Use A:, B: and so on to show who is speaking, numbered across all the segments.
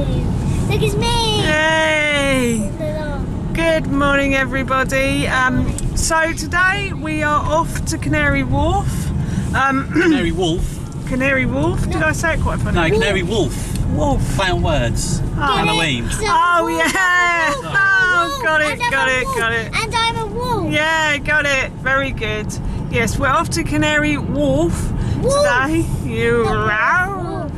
A: Look, it's me!
B: Hey! Good morning, everybody. So today we are off to Canary Wharf.
C: Canary Wolf?
B: Canary Wharf? Did I say it quite funny?
C: No, Canary Wolf.
B: Wolf.
C: Play on words. Halloween.
B: Oh, yeah! Oh, got it.
A: And I'm a wolf!
B: Yeah, got it. Very good. Yes, we're off to Canary Wharf today. You row.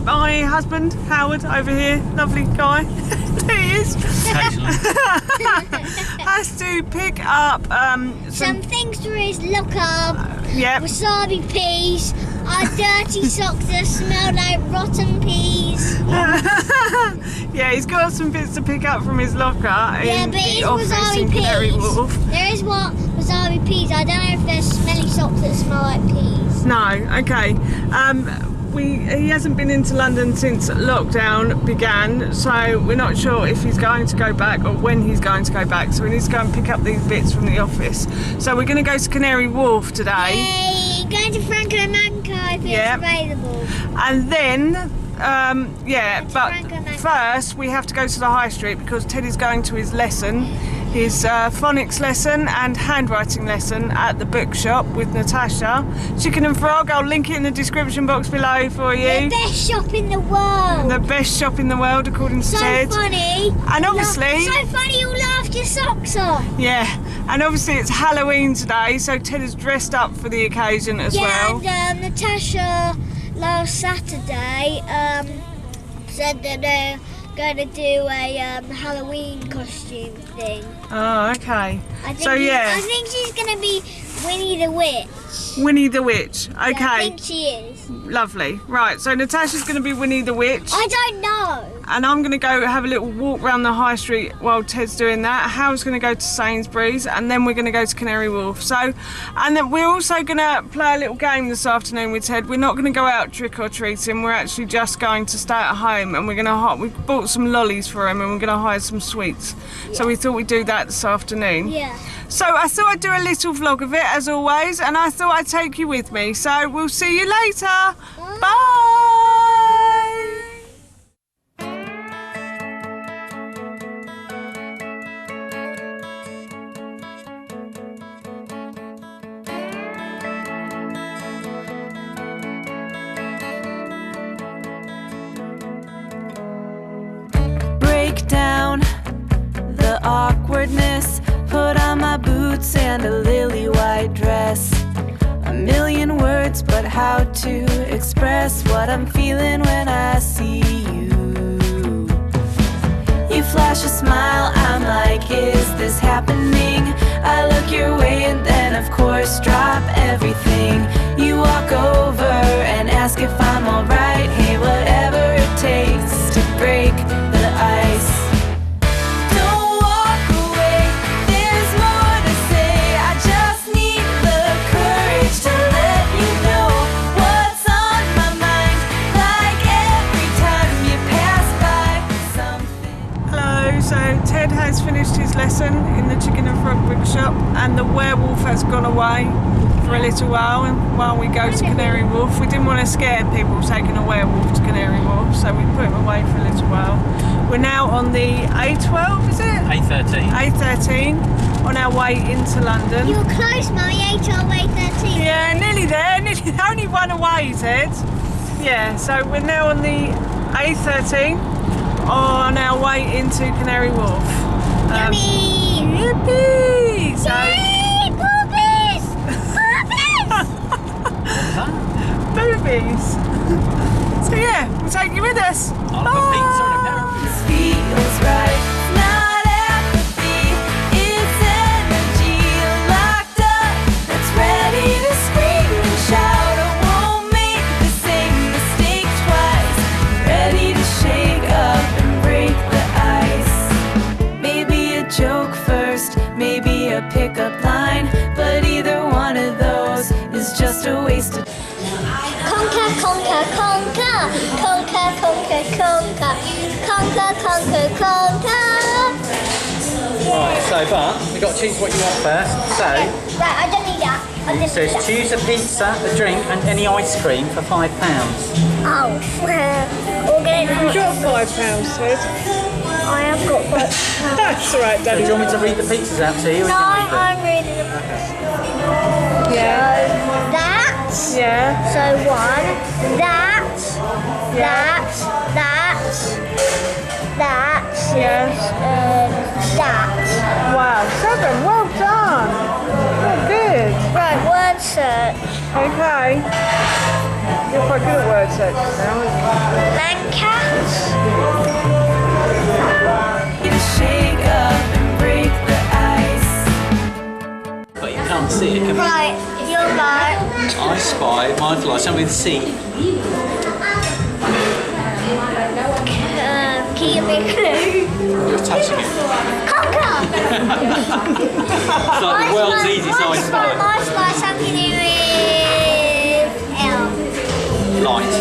B: My husband, Howard, over here, lovely guy, there he is, has to pick up
A: some things for his locker.
B: Yep.
A: Wasabi peas, our dirty socks that smell like rotten peas.
B: Yeah, he's got some bits to pick up from his locker in
A: but
B: the
A: it's
B: office in
A: wasabi
B: Canary
A: peas.
B: Wharf.
A: There is wasabi peas. I don't know if there's smelly socks that smell like peas.
B: No, okay. He hasn't been into London since lockdown began, so we're not sure if he's going to go back or when he's going to go back, so we need to go and pick up these bits from the office. So we're going to go to Canary Wharf today.
A: Yay! Going to Franco Manco if it's available.
B: And then, but
A: Franco Manco.
B: first we have to go to the high street because Teddy's going to his lesson. His phonics lesson and handwriting lesson at the Bookshop with Natasha. Chicken and Frog, I'll link it in the description box below for you.
A: The best shop in the world.
B: The best shop in the world, according to Ted.
A: So funny.
B: And obviously...
A: So funny you'll laugh your socks off.
B: Yeah, and obviously it's Halloween today, so Ted is dressed up for the occasion as well.
A: And Natasha last Saturday said that they're going to do a Halloween costume thing.
B: Oh, okay.
A: I think she's going to be Winnie the Witch.
B: Winnie the Witch, okay.
A: Yeah, I think she is.
B: Lovely. Right, so Natasha's going to be Winnie the Witch.
A: I don't know.
B: And I'm going to go have a little walk around the high street while Ted's doing that. Hal's going to go to Sainsbury's and then we're going to go to Canary Wharf. So, and then we're also going to play a little game this afternoon with Ted. We're not going to go out trick-or-treating. We're actually just going to stay at home and we're going to, we bought some lollies for him and we're going to hide some sweets. Yeah. So we thought we'd do that this afternoon.
A: Yeah.
B: So I thought I'd do a little vlog of it as always and I thought I'd take you with me. So we'll see you later. Bye.
D: Break down the awkwardness, put on my boots and a lily white dress. A million words, but how to express what I'm feeling when I see you. You flash a smile, I'm like, is this happening? I look your way and then of course drop everything. You walk over and ask if I'm alright. Hey, whatever it takes to break the ice. Don't walk away, there's more to say. I just need the courage to let you know what's on my mind. Like every time you pass by something.
B: Hello, so Ted has finished his lesson in the Chicken and Frog Bookshop and the werewolf has gone away for a little while we go to Canary Wharf. We didn't want to scare people taking a werewolf to Canary Wharf, so we put him away for a little while. We're now on the A12, is it?
C: A13.
B: A13, on our way into London.
A: You were close, Mummy. A12, A13.
B: Yeah, nearly there, only one away, Ted. Yeah, so we're now on the A13 on our way into Canary Wharf.
A: Yummy!
B: Yippee! So,
A: Yay! Boobies!
B: boobies. So yeah, we'll take you with us.
C: I'll have a pizza and a pair of boots.
D: Feels right, not apathy, it's energy locked up that's ready to scream and shout. I won't make the same mistake twice. Ready to shake up and break the ice. Maybe a joke first, maybe a pickup line, but either one of those is just a waste of
A: Conquer, conquer, conquer. Conquer, conquer, conquer. Conquer, conquer, conquer.
C: Right, so but we've got to choose what you want first. So
A: Right, I don't need that. I
C: it
A: just need
C: says
A: that.
C: choose a pizza, a drink and any ice cream for £5.
A: Oh.
B: You got £5, Ted.
A: I have got £5.
B: That's all right,
C: Do
B: Daddy.
C: you want me to read the pizzas out to you?
A: No, I'm reading them.
B: Yeah.
A: So that.
B: Yeah.
A: So 1. That.
B: Yeah.
A: That.
B: Yeah.
A: That.
B: Wow. 7. Well done. Oh, good.
A: Right, word search.
B: Okay. You're quite good at word searches now, aren't
A: Cat.
D: You shake up and break the ice.
C: But you can't see it, can you?
A: Right, you're right.
C: I spy my fly, something with C.
A: Can you make a clue?
C: You're touching it.
A: Cocker!
C: It's like the world's easiest I spy.
A: My slice something to do with L.
C: Light.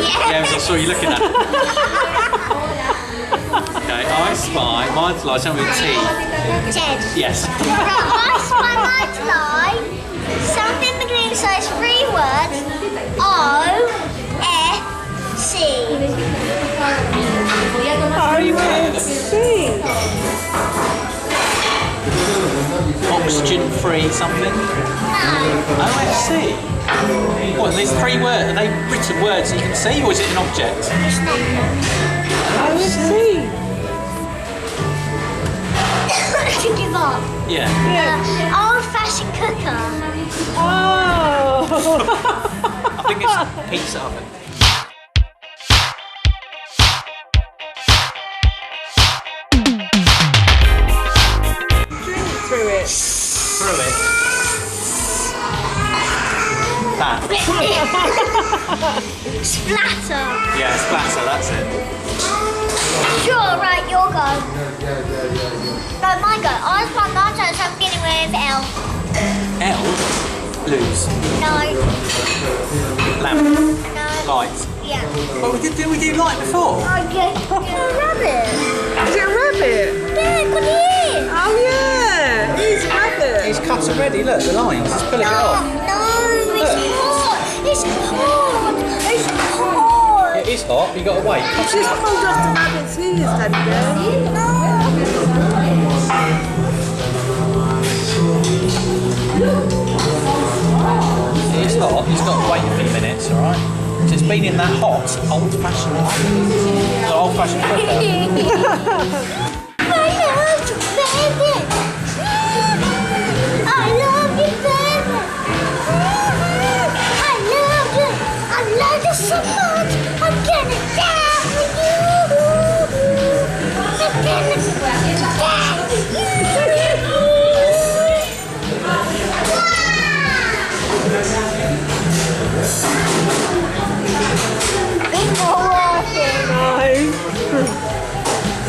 A: Yeah.
C: Yeah, I saw you looking at it. Okay, I spy my fly, something with T.
A: Ted.
C: Yes.
A: Right, I spy my fly. Something beginning so it's 3 words. O-F-C.
C: Oxygen free something. OFC. What, there's 3 words. Are they written words that you can see, or is it an object?
B: OFC.
A: To give up.
C: Yeah.
A: Old-fashioned cooker.
B: Oh.
C: I think it's pizza oven.
B: Through it.
C: Through it. That.
A: Splatter.
C: Yeah, splatter, that's it.
A: Sure, right, your go. No, my go. I spy my fly something beginning with L.
C: L. Lose.
A: No.
C: Lamp.
A: No.
C: Light.
A: Yeah.
C: Well, we did light before.
A: Okay. Rabbit.
B: Is it a rabbit?
A: Yeah, good here.
B: Oh yeah, it's a rabbit.
C: He's cut already, look, the lines. He's pulling it off.
A: No, it's hot. It's hot. It's hot.
C: It is hot, you got to wait. Cut it
B: Just
C: off.
B: hold off the rabbit's ears, Daddy girl.
A: No.
C: It is hot, he's got to wait a few minutes, alright? So it's been in that hot, old-fashioned oven. The old-fashioned cooker.
A: I love you, baby. I love you, baby. I love you. I love you so much. I'm gonna die for you. I'm gonna die for you.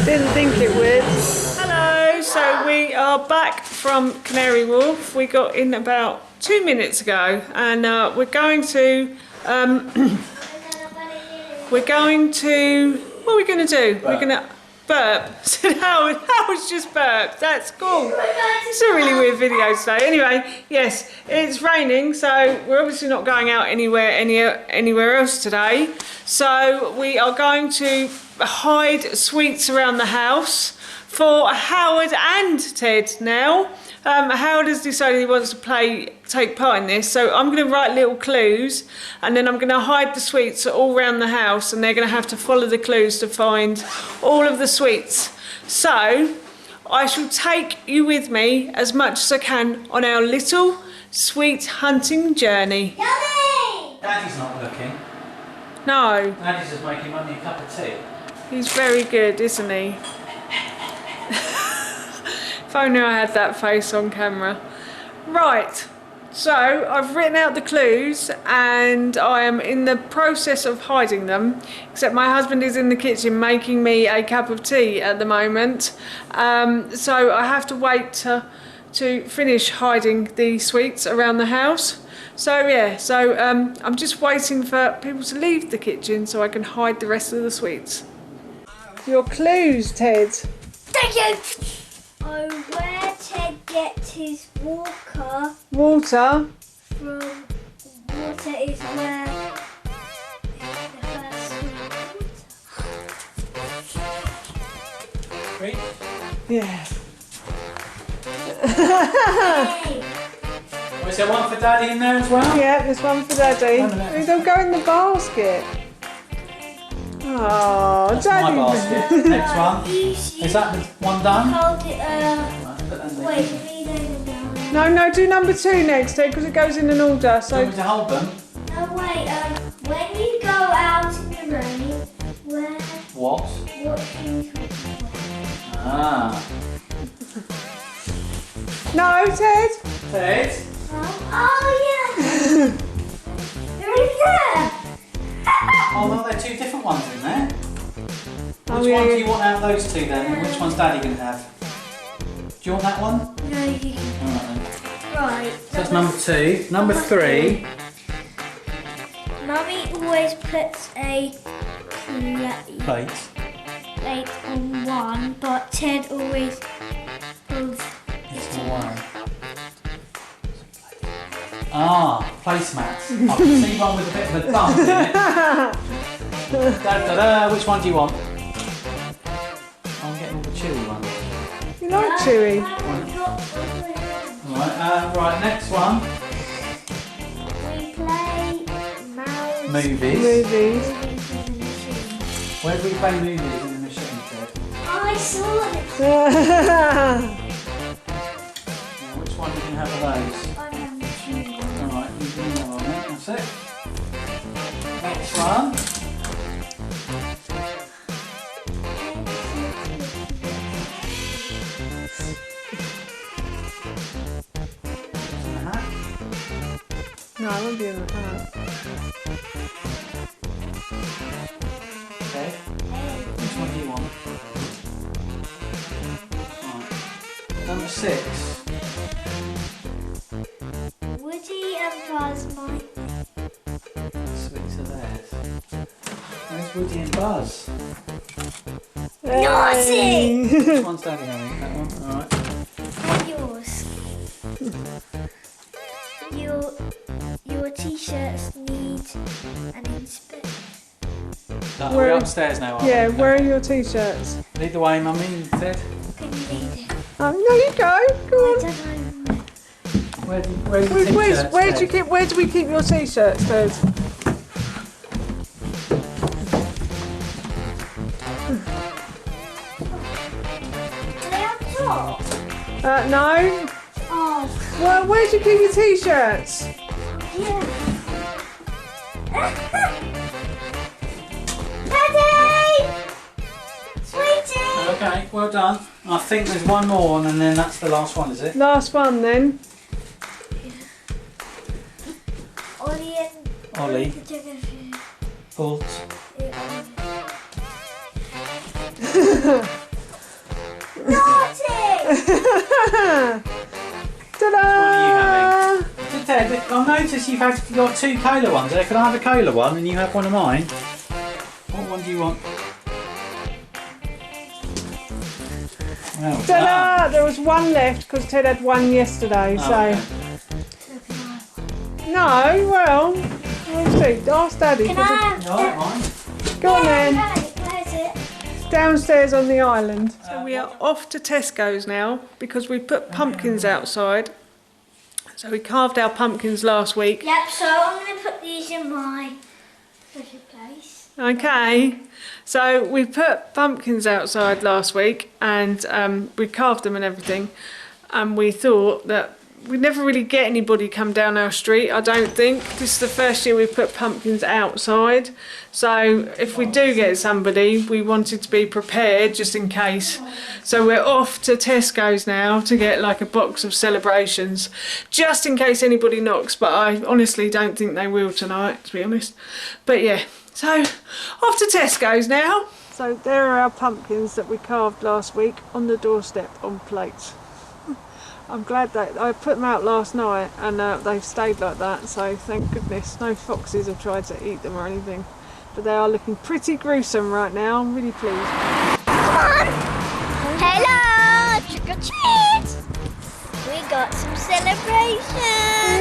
B: Didn't think it would. Hello, so we are back from Canary Wharf. We got in about 2 minutes ago, and we're going to. What are we going to do? We're going to burp. So that was just burp. That's cool. It's a really weird video today. Anyway, yes, it's raining, so we're obviously not going out anywhere else today. So we are going to hide sweets around the house for Howard and Ted now. Howard has decided he wants to take part in this, so I'm going to write little clues, and then I'm going to hide the sweets all around the house, and they're going to have to follow the clues to find all of the sweets. So I shall take you with me as much as I can on our little sweet hunting journey.
A: Yummy!
C: Daddy's not looking.
B: No,
C: Daddy's just making Mummy a cup of tea.
B: he's very good, isn't he? If only I had that face on camera. Right, so I've written out the clues and I am in the process of hiding them, except my husband is in the kitchen making me a cup of tea at the moment. So I have to wait to finish hiding the sweets around the house. So yeah, I'm just waiting for people to leave the kitchen so I can hide the rest of the sweets. Your clues, Ted.
A: Thank you! Oh, where Ted gets his water
B: Water.
A: from. Water is where the first sweet
C: Read.
B: Yeah.
C: Was there one for Daddy in there as well?
B: Yeah, there's one for Daddy.
C: One minute.
B: They'll go in the basket. Oh,
C: That's
B: Daddy.
C: my basket. Next one. Is that the one done?
A: Hold it,
C: Right, put that in there.
A: wait, read over down.
B: No, do number 2 next, because it goes in an order.
C: Do you
B: So
C: want me to hold them?
A: No, wait, when you go out in the rain,
C: What?
A: what can you talk about?
C: Ah.
B: no, Ted.
C: Ted?
A: Oh, yeah! They're in there!
C: Oh, well, there are 2 different ones in there.
B: Oh,
C: Which
B: yeah,
C: one do
B: yeah.
C: you want out of those 2 then? And which one's Daddy going to have? Do you want that one?
A: No, you can.
C: Alright then.
A: Right.
C: So that's number 2. Number 3.
A: Mummy always puts a
C: Plate.
A: plate on one, but Ted always pulls
C: It's the one. Ah, placemats. I can see one with a bit of a bump in it. Da-da-da. Which one do you want? I'm getting all the chewy ones.
B: You like chewy?
C: Right, next one.
A: We play mouse
C: Movies.
B: Movies.
A: in the machine.
C: Where do we play movies in the machine, Ted?
A: I saw it.
C: Which one do you have of those?
A: I remember two.
C: Alright, you do that one then. That's it. Next one.
B: No, I won't be in the hat.
C: Okay. Which one do you want? Right. Number 6.
A: Woody and Buzz might.
C: Sweets are theirs. Where's Woody and Buzz?
A: Naughty!
C: Which one's Daddy having? That one? Alright.
A: And yours. Your t-shirts need an inspection.
C: We're upstairs now, aren't we?
B: Yeah, where are your t-shirts?
C: Lead the way, Mummy, Ted.
A: Can you read it?
B: No, you go. Go
A: I
B: on.
A: don't know.
C: Where's the t-shirts, Ted?
B: Where do we keep your t-shirts, Ted?
A: Do they have top?
B: No.
A: Oh,
B: Well, where do you keep your t-shirts?
A: yeah. Daddy! Sweetie!
C: Okay, well done. I think there's one more and then that's the last one, is it?
B: Last one then.
A: Ollie and
C: Ollie. Bolt.
A: Naughty!
B: Ta-da!
C: Ted, I noticed you've got 2 cola ones there. Can I have a cola one and you have one of mine? What one do you want? Well done.
B: Ta-da! There was one left because Ted had one yesterday, so...
C: okay.
B: No, well, we'll see. Ask Daddy.
A: Can I have
C: You alright, mine?
B: Go on then.
A: Where's it?
B: Downstairs on the island. So we are off to Tesco's now because we put pumpkins outside. So we carved our pumpkins last week.
A: Yep, so I'm going to put these in my special place.
B: Okay, so we put pumpkins outside last week and we carved them and everything, and we thought that we never really get anybody come down our street, I don't think. This is the first year we put pumpkins outside, so if we do get somebody, we wanted to be prepared just in case. So we're off to Tesco's now to get like a box of celebrations, just in case anybody knocks, but I honestly don't think they will tonight, to be honest. But yeah, so off to Tesco's now. So there are our pumpkins that we carved last week on the doorstep on plates. I'm glad that I put them out last night and they've stayed like that, so thank goodness no foxes have tried to eat them or anything. But they are looking pretty gruesome right now. I'm really pleased.
A: Come on! Hello! Trick or treat! We got some celebrations!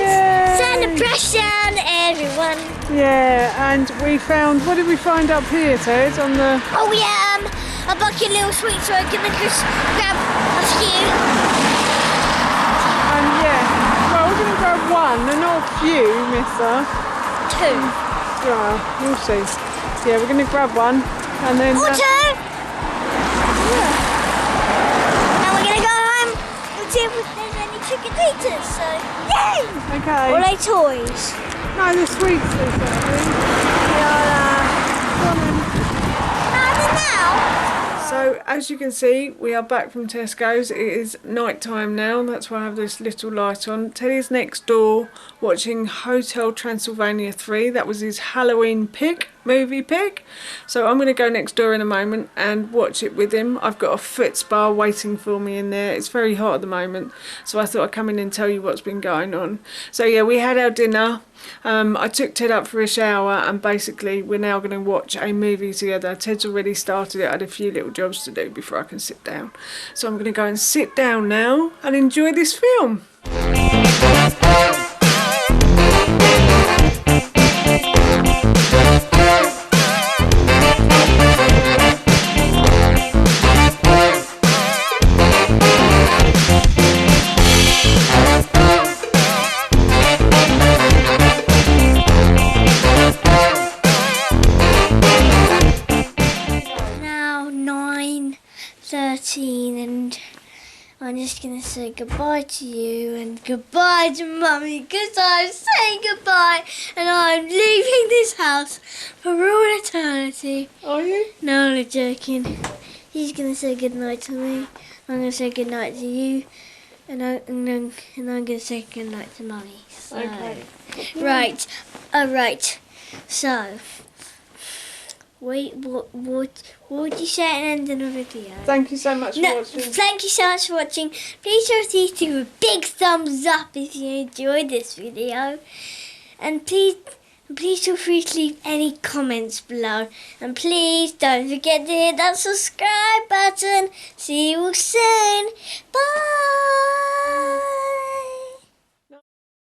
B: Yay!
A: Celebration, everyone!
B: Yeah, and we found, what did we find up here, Ted? On the...
A: Oh yeah, a bucket little sweet, so I'm gonna just grab a few.
B: Well, we're going to grab one, and not a few, mister.
A: 2.
B: Well, we'll see. Yeah, we're going to grab one, and then...
A: Or 2!
B: Yeah.
A: And we're gonna go home and see if there's any trick-or-treaters, so yay!
B: Okay.
A: Or they toys.
B: No, the sweets, they So, as you can see, we are back from Tesco's. It is night time now, that's why I have this little light on. Teddy's next door watching Hotel Transylvania 3. That was his Halloween movie pick. So I'm going to go next door in a moment and watch it with him. I've got a foot spa waiting for me in there. It's very hot at the moment, so I thought I'd come in and tell you what's been going on. So yeah, we had our dinner. I took Ted up for a shower, and basically we're now going to watch a movie together. Ted's already started it. I had a few little jobs to do before I can sit down. So I'm going to go and sit down now and enjoy this film.
A: And I'm just gonna say goodbye to you and goodbye to Mummy, because I'm saying goodbye and I'm leaving this house for all eternity.
B: Are you?
A: No, I'm joking. He's gonna say goodnight to me. I'm gonna say goodnight to you, and I'm gonna say goodnight to Mummy. So,
B: okay.
A: Right. Alright. So. Wait, what would you say at the end of the video?
B: Thank you so much for watching.
A: Thank you so much for watching. Please do a big thumbs up if you enjoyed this video. And please feel free to leave any comments below. And please don't forget to hit that subscribe button. See you all soon. Bye.